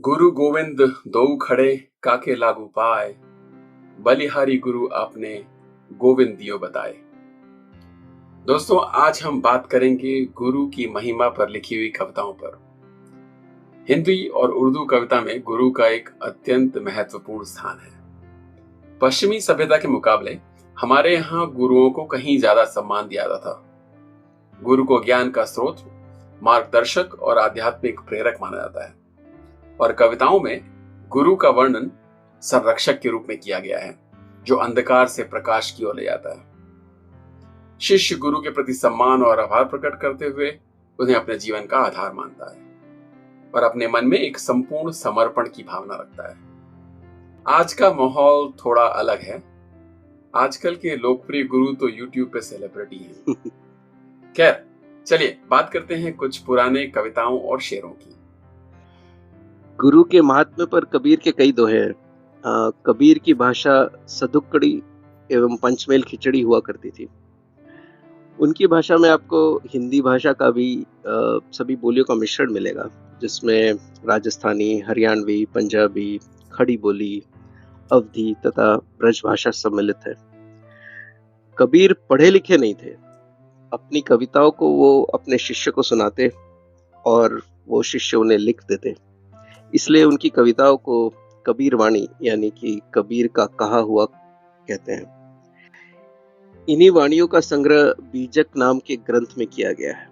गुरु गोविंद दोऊ खड़े काके लागू पाए, बलिहारी गुरु आपने गोविंद दियो बताए। दोस्तों, आज हम बात करेंगे गुरु की महिमा पर लिखी हुई कविताओं पर। हिंदी और उर्दू कविता में गुरु का एक अत्यंत महत्वपूर्ण स्थान है। पश्चिमी सभ्यता के मुकाबले हमारे यहाँ गुरुओं को कहीं ज्यादा सम्मान दिया जाता था। गुरु को ज्ञान का स्रोत, मार्गदर्शक और आध्यात्मिक प्रेरक माना जाता है और कविताओं में गुरु का वर्णन संरक्षक के रूप में किया गया है, जो अंधकार से प्रकाश की ओर ले जाता है। शिष्य गुरु के प्रति सम्मान और आभार प्रकट करते हुए उन्हें अपने जीवन का आधार मानता है और अपने मन में एक संपूर्ण समर्पण की भावना रखता है। आज का माहौल थोड़ा अलग है। आजकल के लोकप्रिय गुरु तो यूट्यूब पे सेलिब्रिटी हैं। खैर, चलिए बात करते हैं कुछ पुराने कविताओं और शेरों की। गुरु के महात्म्य पर कबीर के कई दोहे हैं। कबीर की भाषा सदुक्कड़ी एवं पंचमेल खिचड़ी हुआ करती थी। उनकी भाषा में आपको हिंदी भाषा का भी सभी बोलियों का मिश्रण मिलेगा, जिसमें राजस्थानी, हरियाणवी, पंजाबी, खड़ी बोली, अवधी तथा ब्रज भाषा सम्मिलित है। कबीर पढ़े लिखे नहीं थे। अपनी कविताओं को वो अपने शिष्य को सुनाते और वो शिष्य उन्हें लिख देते। इसलिए उनकी कविताओं को कबीर वाणी यानी कि कबीर का कहा हुआ कहते हैं। इन्हीं वाणियों का संग्रह बीजक नाम के ग्रंथ में किया गया है।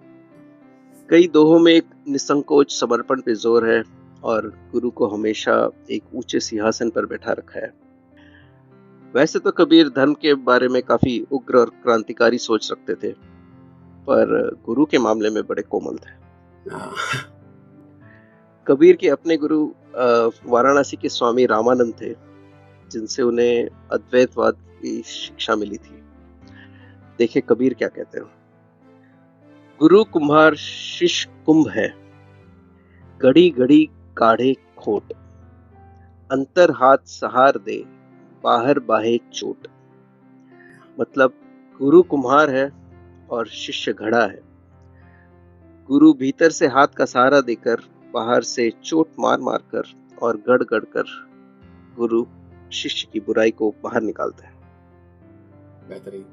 कई दोहों में एक निसंकोच समर्पण पे जोर है और गुरु को हमेशा एक ऊंचे सिंहासन पर बैठा रखा है। वैसे तो कबीर धर्म के बारे में काफी उग्र और क्रांतिकारी सोच रखते थे, पर गुरु के मामले में बड़े कोमल थे। कबीर के अपने गुरु वाराणसी के स्वामी रामानंद थे, जिनसे उन्हें अद्वैतवाद की शिक्षा मिली थी। देखिए कबीर क्या कहते हैं। गुरु कुम्हार शिष्य कुंभ है, घड़ी घड़ी काढ़े खोट, अंतर हाथ सहार दे, बाहर बाहे चोट। मतलब गुरु कुम्हार है और शिष्य घड़ा है। गुरु भीतर से हाथ का सहारा देकर, बाहर से चोट मार मार कर और गड़ गड़ कर गुरु शिष्य की बुराई को बाहर निकालता है। बेहतरीन।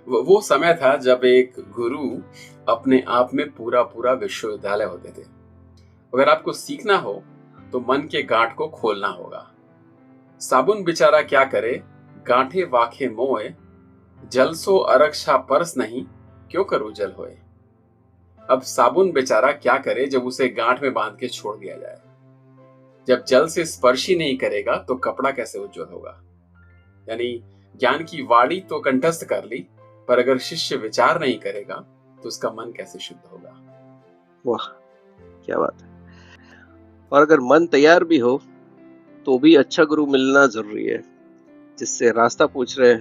वो समय था जब एक गुरु अपने आप में पूरा पूरा विश्वविद्यालय होते थे। अगर आपको सीखना हो तो मन के गांठ को खोलना होगा। साबुन बेचारा क्या करे, गांठे वाखे मोए, जल सो अरक्षा परस नहीं, क्यों करूं जल होए। अब साबुन बेचारा क्या करे जब उसे गांठ में बांध के छोड़ दिया जाए। जब जल से स्पर्श ही नहीं करेगा तो कपड़ा कैसे उज्जवल होगा। यानी ज्ञान की वाणी तो कंठस्थ कर ली, पर अगर शिष्य विचार नहीं करेगा तो उसका मन कैसे शुद्ध होगा। वाह, क्या बात है। और अगर मन तैयार भी हो तो भी अच्छा गुरु मिलना जरूरी है। जिससे रास्ता पूछ रहे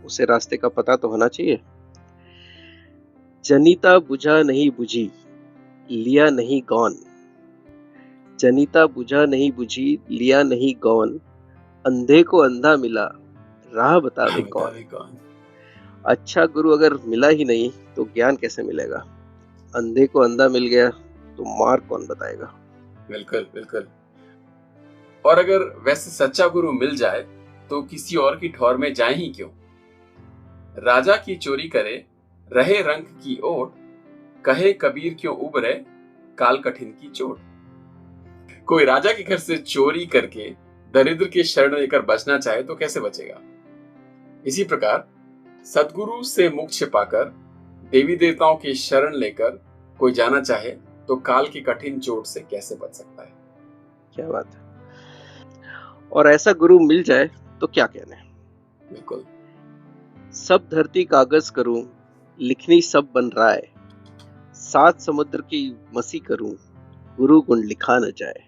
उसे रास्ते का पता तो होना चाहिए। जनिता बुझा नहीं बुझी, लिया नहीं गौन। जनिता बुझा नहीं बुझी, लिया नहीं गौन, अंधे को अंधा मिला, राह बतावे कौन। अच्छा गुरु अगर मिला ही नहीं तो ज्ञान कैसे मिलेगा। अंधे को अंधा मिल गया तो मार्ग कौन बताएगा। बिल्कुल बिल्कुल। और अगर वैसे सच्चा गुरु मिल जाए तो किसी और की ठौर में जाए ही क्यों। राजा की चोरी करे, रहे रंक की ओट, कहे कबीर क्यों उबरे, काल कठिन की चोट। कोई राजा के घर से चोरी करके दरिद्र के शरण लेकर बचना चाहे तो कैसे बचेगा। इसी प्रकार सदगुरु से मुख छिपाकर देवी देवताओं की शरण लेकर कोई जाना चाहे तो काल की कठिन चोट से कैसे बच सकता है। क्या बात है। और ऐसा गुरु मिल जाए तो क्या कहने। बिल्कुल। सब धरती कागज करूं, लिखनी सब बन राय, सात समुद्र की मसी करूं, गुरु गुण लिखा न जाए।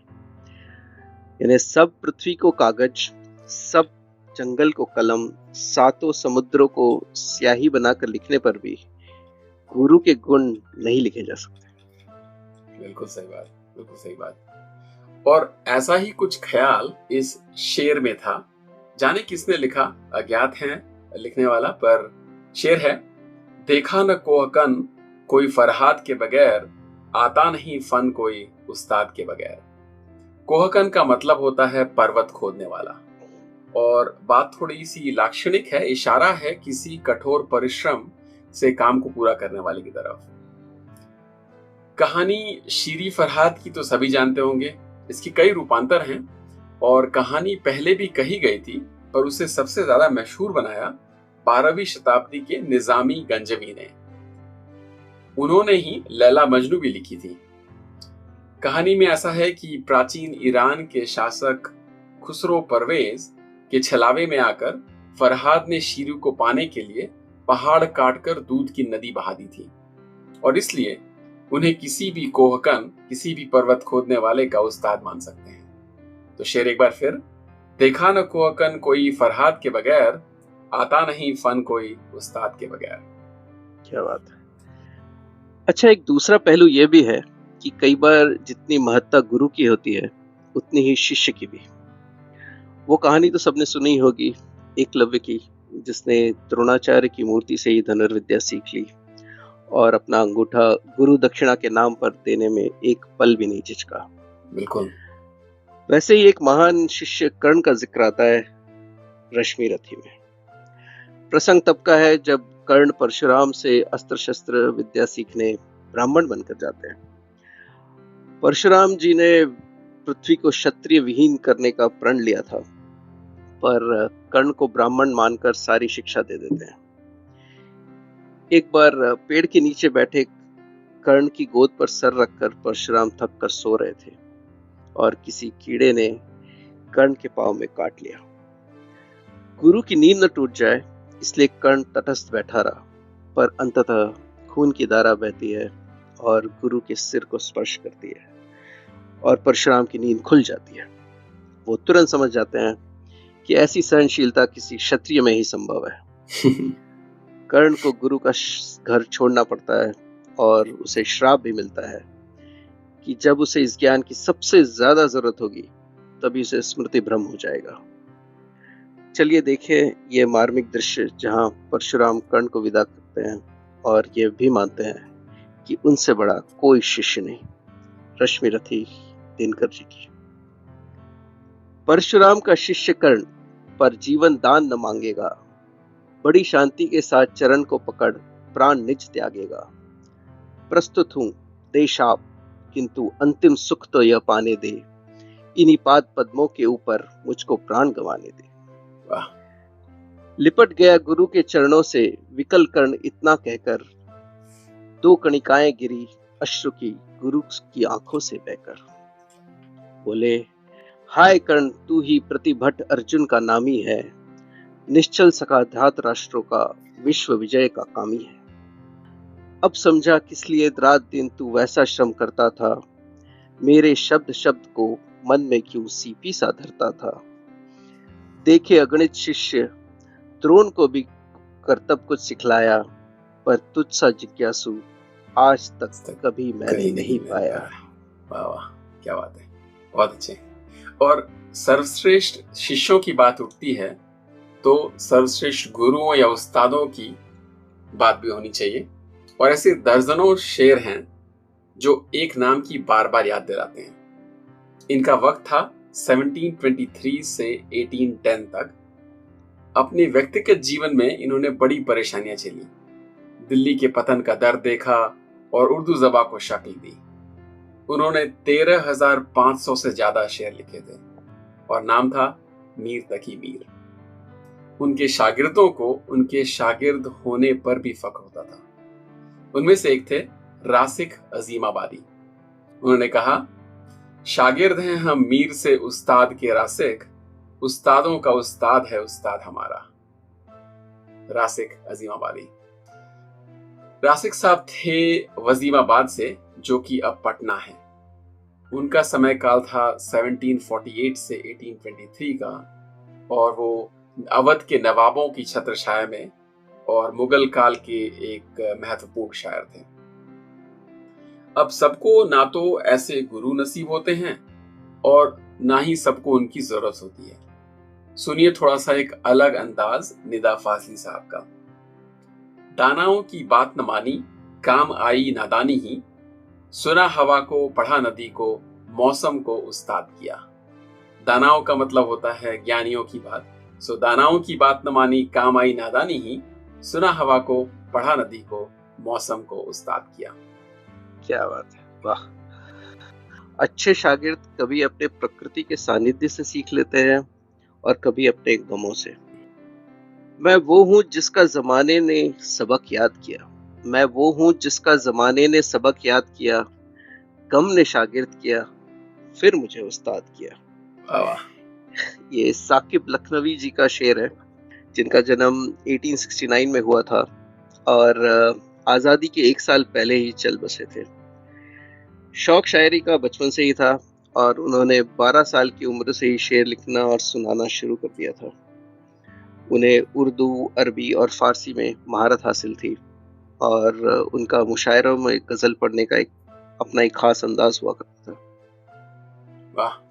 यानी सब पृथ्वी को कागज, सब जंगल को कलम, सातों समुद्रों को स्याही बनाकर लिखने पर भी गुरु के गुण नहीं लिखे जा सकते। बिल्कुल सही बात, बिल्कुल सही बात। और ऐसा ही कुछ ख्याल इस शेर में था। जाने किसने लिखा, अज्ञात है लिखने वाला, पर शेर है। देखा न कोहकन कोई फरहाद के बगैर, आता नहीं फन कोई उस्ताद के बगैर। कोहकन का मतलब होता है पर्वत खोदने वाला, और बात थोड़ी सी लाक्षणिक है, इशारा है किसी कठोर परिश्रम से काम को पूरा करने वाले की तरफ। कहानी शीरी फरहाद की तो सभी जानते होंगे। इसकी कई रूपांतर हैं और कहानी पहले भी कही गई थी, पर उसे सबसे ज्यादा मशहूर बनाया 12वीं शताब्दी के निजामी गंजवी ने। उन्होंने ही लैला मजनू भी लिखी थी। कहानी में ऐसा है कि प्राचीन ईरान के शासक खुसरो परवेज के छलावे में आकर फरहाद ने शीरू को पाने के लिए पहाड़ काटकर दूध की नदी बहा दी थी, और इसलिए उन्हें किसी भी कोहकन, किसी भी पर्वत खोदने वाले का उस्ताद मान सकते हैं। तो शेर एक बार फिर, देखा न कोहकन कोई फरहाद के बगैर, आता नहीं फन कोई उस्ताद के बगैर। क्या बात है। अच्छा, एक दूसरा पहलू यह भी है कि कई बार जितनी महत्ता गुरु की होती है उतनी ही शिष्य की भी। वो कहानी तो सबने सुनी होगी, एकलव्य की, जिसने द्रोणाचार्य की मूर्ति से ही धनुर्विद्या सीख ली और अपना अंगूठा गुरु दक्षिणा के नाम पर देने में एक पल भी नहीं झिझका। बिल्कुल। वैसे ही एक महान शिष्य कर्ण का जिक्र आता है रश्मि रथी में। प्रसंग तब का है जब कर्ण परशुराम से अस्त्र शस्त्र विद्या सीखने ब्राह्मण बनकर जाते हैं। परशुराम जी ने पृथ्वी को क्षत्रिय विहीन करने का प्रण लिया था, पर कर्ण को ब्राह्मण मानकर सारी शिक्षा दे देते हैं। एक बार पेड़ के नीचे बैठे कर्ण की गोद पर सर रखकर परशुराम थक कर सो रहे थे और किसी कीड़े ने कर्ण के पांव में काट लिया। गुरु की नींद न टूट जाए इसलिए कर्ण तटस्थ बैठा रहा, पर अंततः खून की धारा बहती है और गुरु के सिर को स्पर्श करती है और परशुराम की नींद खुल जाती है। वो तुरंत समझ जाते हैं कि ऐसी सहनशीलता किसी क्षत्रिय में ही संभव है। कर्ण को गुरु का घर छोड़ना पड़ता है और उसे श्राप भी मिलता है कि जब उसे इस ज्ञान की सबसे ज्यादा जरूरत होगी तभी उसे स्मृति भ्रम हो जाएगा। चलिए देखें ये मार्मिक दृश्य जहां परशुराम कर्ण को विदा करते हैं और ये भी मानते हैं कि उनसे बड़ा कोई शिष्य नहीं। रश्मि रथी दिनकर जी की। परशुराम का शिष्य कर्ण पर जीवन दान न मांगेगा, बड़ी शांति के साथ चरण को पकड़ प्राण निज त्यागेगा। प्रस्तुत हूं दे शाप, किंतु अंतिम सुख तो यह पाने दे, इन्हीं पाद पद्मों के ऊपर मुझको प्राण गंवाने दे। वाह। लिपट गया गुरु के चरणों से विकल कर्ण इतना कहकर, 2 कणिकाएं गिरी अश्रु की गुरु की आंखों से बहकर। बोले, हाय कर्ण तू ही प्रतिभट अर्जुन का नामी है, निश्चल सका धात राष्ट्रों का विश्व विजय का कामी है। अब समझा किस लिए रात दिन तू वैसा श्रम करता था, मेरे शब्द शब्द को मन में क्यों सीपी सा धरता था। देखे अगणित शिष्य द्रोण को भी करतब कुछ सिखलाया, पर तुझ सा जिज्ञासु आज तक कभी मैंने नहीं पाया। वाह वाह, क्या बात है, बहुत अच्छे। और सर्वश्रेष्ठ शिष्यों की बात उठती है तो सर्वश्रेष्ठ गुरुओं या उस्तादों की बात भी होनी चाहिए, और ऐसे दर्जनों शेर हैं जो एक नाम की बार बार याद दिलाते हैं। इनका वक्त था 1723 से 1810 तक। अपने व्यक्तिगत जीवन में इन्होंने बड़ी परेशानियां झेली, दिल्ली के पतन का दर्द देखा और उर्दू ज़बान को शक्ल दी। उन्होंने 13,500 से ज्यादा शेर लिखे थे और नाम था मीर तकी मीर। उनके शागिर्दों को उनके शागिर्द होने पर भी फख्र होता था। उनमें से एक थे रासिक अजीमाबादी। उन्होंने कहा, शागिर्द हैं हम मीर से उस्ताद के रासिक, उस्तादों का उस्ताद है उस्ताद हमारा। रासिक अजीमाबादी। रासिक साहब थे वजीमाबाद से, जो कि अब पटना है। उनका समय काल था 1748 से 1823 का, और वो अवध के नवाबों की छत्रछाया में और मुगल काल के एक महत्वपूर्ण शायर थे। अब सबको ना तो ऐसे गुरु नसीब होते हैं और ना ही सबको उनकी जरूरत होती है। सुनिए थोड़ा सा एक अलग अंदाज निदा फाजली साहब का। दानाओं की बात न मानी, काम आई नादानी ही, सुना हवा को पढ़ा नदी को, मौसम को उस्ताद किया। दानाओं का मतलब होता है ज्ञानियों की बात। सो दानाओं की बात न मानी, काम आई नादानी ही, सुना हवा को, पढ़ा नदी को, मौसम को उस्ताद किया। क्या बात है, वाह। अच्छे शागिर्द कभी अपने प्रकृति के सानिध्य से सीख लेते हैं और कभी अपने गमों से। मैं वो हूँ जिसका जमाने ने सबक याद किया, मैं वो हूँ जिसका जमाने ने सबक याद किया, गम ने शागिर्द किया, फिर मुझे उस्ताद किया। वाह। ये साकिब लखनवी जी का शेर है, जिनका जन्म 1869 में हुआ था और आज़ादी के 1 साल पहले ही चल बसे थे। शौक शायरी का बचपन से ही था और उन्होंने 12 साल की उम्र से ही शेर लिखना और सुनाना शुरू कर दिया था। उन्हें उर्दू, अरबी और फारसी में महारत हासिल थी और उनका मुशायरों में गज़ल पढ़ने का अपना एक खास अंदाज हुआ करता था। वाह।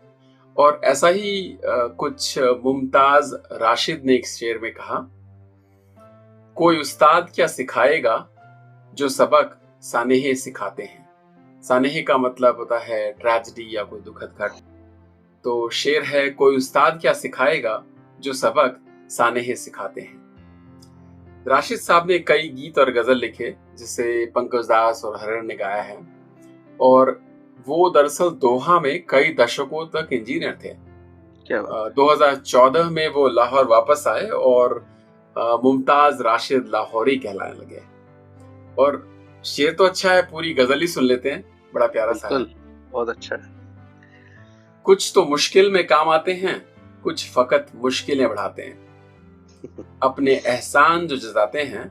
और ऐसा ही कुछ मुमताज राशिद ने एक शेर में कहा, कोई उस्ताद क्या सिखाएगा जो सबक सानेहे सिखाते हैं। सानेहे का मतलब होता है ट्रेजेडी या कोई दुखद घटना। तो शेर है, कोई उस्ताद क्या सिखाएगा जो सबक सानेहे सिखाते हैं। राशिद साहब ने कई गीत और गजल लिखे जिसे पंकज दास और हरण ने गाया है, और वो दरअसल दोहा में कई दशकों तक इंजीनियर थे। 2014 में वो लाहौर वापस आए और मुमताज राशिद लाहौरी कहलाने लगे। और शेर तो अच्छा है, पूरी गजल ही सुन लेते हैं, बड़ा प्यारा सा है। बहुत अच्छा है। कुछ तो मुश्किल में काम आते हैं, कुछ फकत मुश्किलें बढ़ाते हैं। अपने एहसान जो जताते हैं,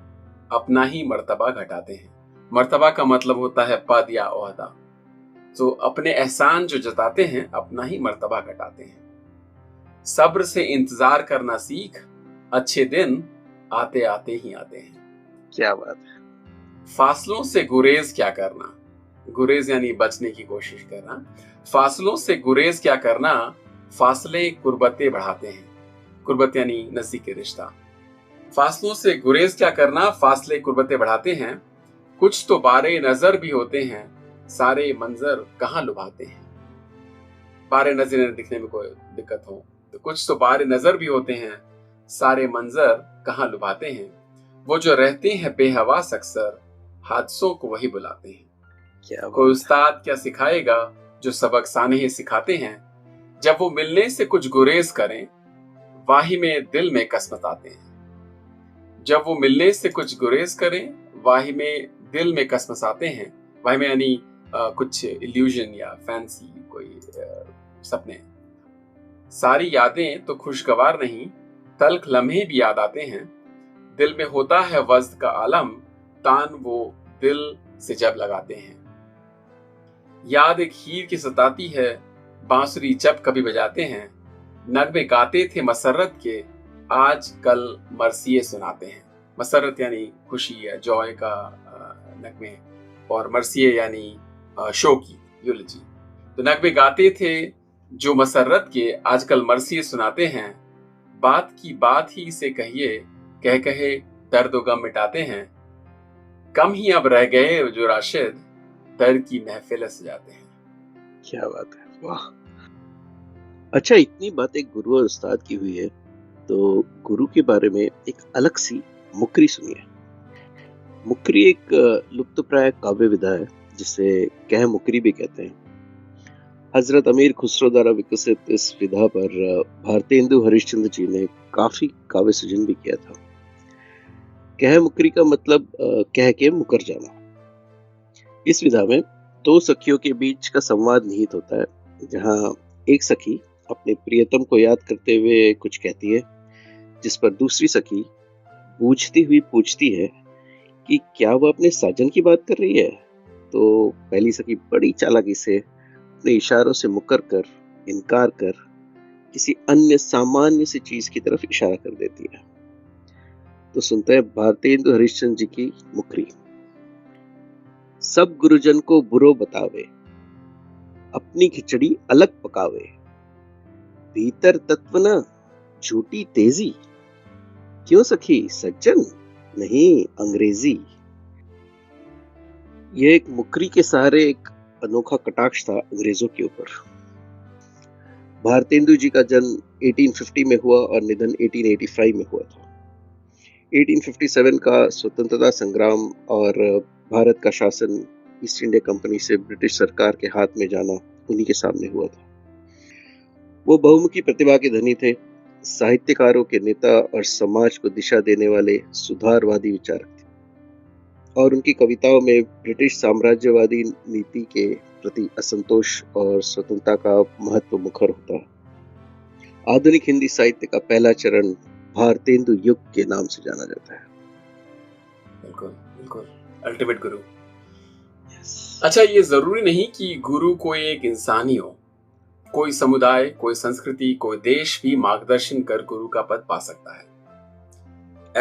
अपना ही मर्तबा घटाते हैं। मर्तबा का मतलब होता है पद या ओहदा। तो अपने एहसान जो जताते हैं, अपना ही मर्तबा घटाते हैं। सब्र से इंतजार करना सीख, अच्छे दिन आते आते ही आते हैं। क्या बात है। फासलों से गुरेज क्या करना, गुरेज यानी बचने की कोशिश करना। फासलों से गुरेज क्या करना, फासले कुर्बतें बढ़ाते हैं। कुर्बत यानी नजदीकी रिश्ता। फासलों से गुरेज क्या करना, फासले कुर्बतें बढ़ाते हैं। कुछ तो बारे नजर भी होते हैं, सारे मंजर कहाँ लुभाते हैं। बारे नजर दिखने में कोई दिक्कत हो तो कुछ तो बारे नजर भी होते हैं, सारे मंजर कहाँ लुभाते हैं। वो जो रहते हैं बेहवास अक्सर, हादसों को वही बुलाते हैं। कोई उस्ताद क्या सिखाएगा जो सबक सानेहे सिखाते हैं। जब वो मिलने से कुछ गुरेज करें, वाही में दिल में कसमत आते हैं। जब वो मिलने से कुछ गुरेज करें, वाही में दिल में कसमत आते हैं। वाही में यानी कुछ इल्यूजन या फैंसी, कोई सपने। सारी यादें तो खुशगवार नहीं, तल्ख लम्हे भी याद आते हैं। दिल में होता है वज्द का आलम, तान वो दिल से जब लगाते हैं। याद एक हीर की सताती है, बांसुरी जब कभी बजाते हैं। नगमे गाते थे मसरत के, आज कल मरसिये सुनाते हैं। मसरत यानी खुशी या जॉय का नगमे, और मरसिये यानी शोक की, यूलजी। तो नगमे गाते थे जो मसरत के, आजकल मरसिये सुनाते हैं। बात की बात ही से कहिए, कह कहे दर्द व गम मिटाते हैं। कम ही अब रह गए जो राशिद, दर्द की महफिल सजाते हैं। क्या बात है, वाह। अच्छा, इतनी बातें गुरु और उस्ताद की हुई है, तो गुरु के बारे में एक अलग सी मुकरी सुनिए। मुकरी एक लुप्तप्राय काव्य विधा है जिसे कह मुकरी भी कहते हैं। हजरत अमीर खुसरो द्वारा विकसित इस विधा पर भारतेंदु हरिश्चंद्र जी ने काफी काव्य सृजन भी किया था। कह मुकरी का मतलब कह के मुकर जाना। इस विधा में दो सखियों के बीच का संवाद निहित होता है, जहां एक सखी अपने प्रियतम को याद करते हुए कुछ कहती है, जिस पर दूसरी सखी बूझती हुई पूछती है कि क्या वह अपने साजन की बात कर रही है। तो पहली सखी बड़ी चालाकी से अपने इशारों से मुकर कर, इनकार कर, किसी अन्य सामान्य सी चीज की तरफ इशारा कर देती है। तो सुनते हैं भारतेंदु हरिश्चंद्र जी की मुकरी। सब गुरुजन को बुरो बतावे, अपनी खिचड़ी अलग पकावे। भीतर तत्व न झूठी तेजी, क्यों सखी सज्जन नहीं अंग्रेजी। ये एक मुकरी के सहारे एक अनोखा कटाक्ष था अंग्रेजों के ऊपर। भारतेंदु जी का जन्म 1850 में हुआ और निधन 1885 में हुआ था। 1857 का स्वतंत्रता संग्राम और भारत का शासन ईस्ट इंडिया कंपनी से ब्रिटिश सरकार के हाथ में जाना उन्हीं के सामने हुआ था। वो बहुमुखी प्रतिभा के धनी थे, साहित्यकारों के नेता और समाज को दिशा देने वाले सुधारवादी विचारक थे, और उनकी कविताओं में ब्रिटिश साम्राज्यवादी नीति के प्रति असंतोष और स्वतंत्रता का महत्व मुखर होता है। आधुनिक हिंदी साहित्य का पहला चरण भारतेंदु युग के नाम से जाना जाता है। बिल्कुल बिल्कुल, अल्टीमेट गुरु। अच्छा, ये जरूरी नहीं कि गुरु कोई एक इंसान ही हो। कोई समुदाय, कोई संस्कृति, कोई देश भी मार्गदर्शन कर गुरु का पद पा सकता है।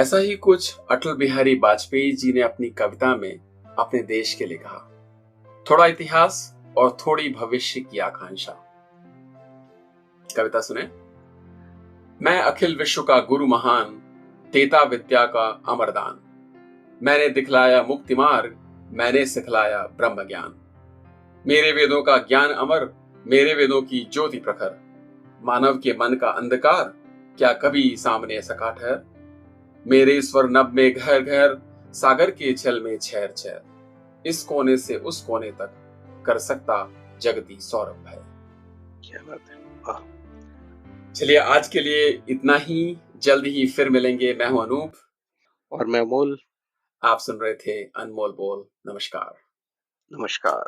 ऐसा ही कुछ अटल बिहारी वाजपेयी जी ने अपनी कविता में अपने देश के लिए कहा। थोड़ा इतिहास और थोड़ी भविष्य की आकांक्षा। कविता सुने। मैं अखिल विश्व का गुरु महान, देता विद्या का अमरदान। मैंने दिखलाया मुक्ति मार्ग, मैंने सिखलाया ब्रह्म ज्ञान। मेरे वेदों का ज्ञान अमर, मेरे वेदों की ज्योति प्रखर। मानव के मन का अंधकार क्या कभी सामने सका ठहर। मेरे स्वर नभ में घर घर, सागर के छल में छैर छैर। इस कोने से उस कोने तक कर सकता जगती सौरभ है। क्या बात है। चलिए, आज के लिए इतना ही। जल्द ही फिर मिलेंगे। मैं हूं अनूप और मैं अमोल। आप सुन रहे थे अनमोल बोल। नमस्कार। नमस्कार।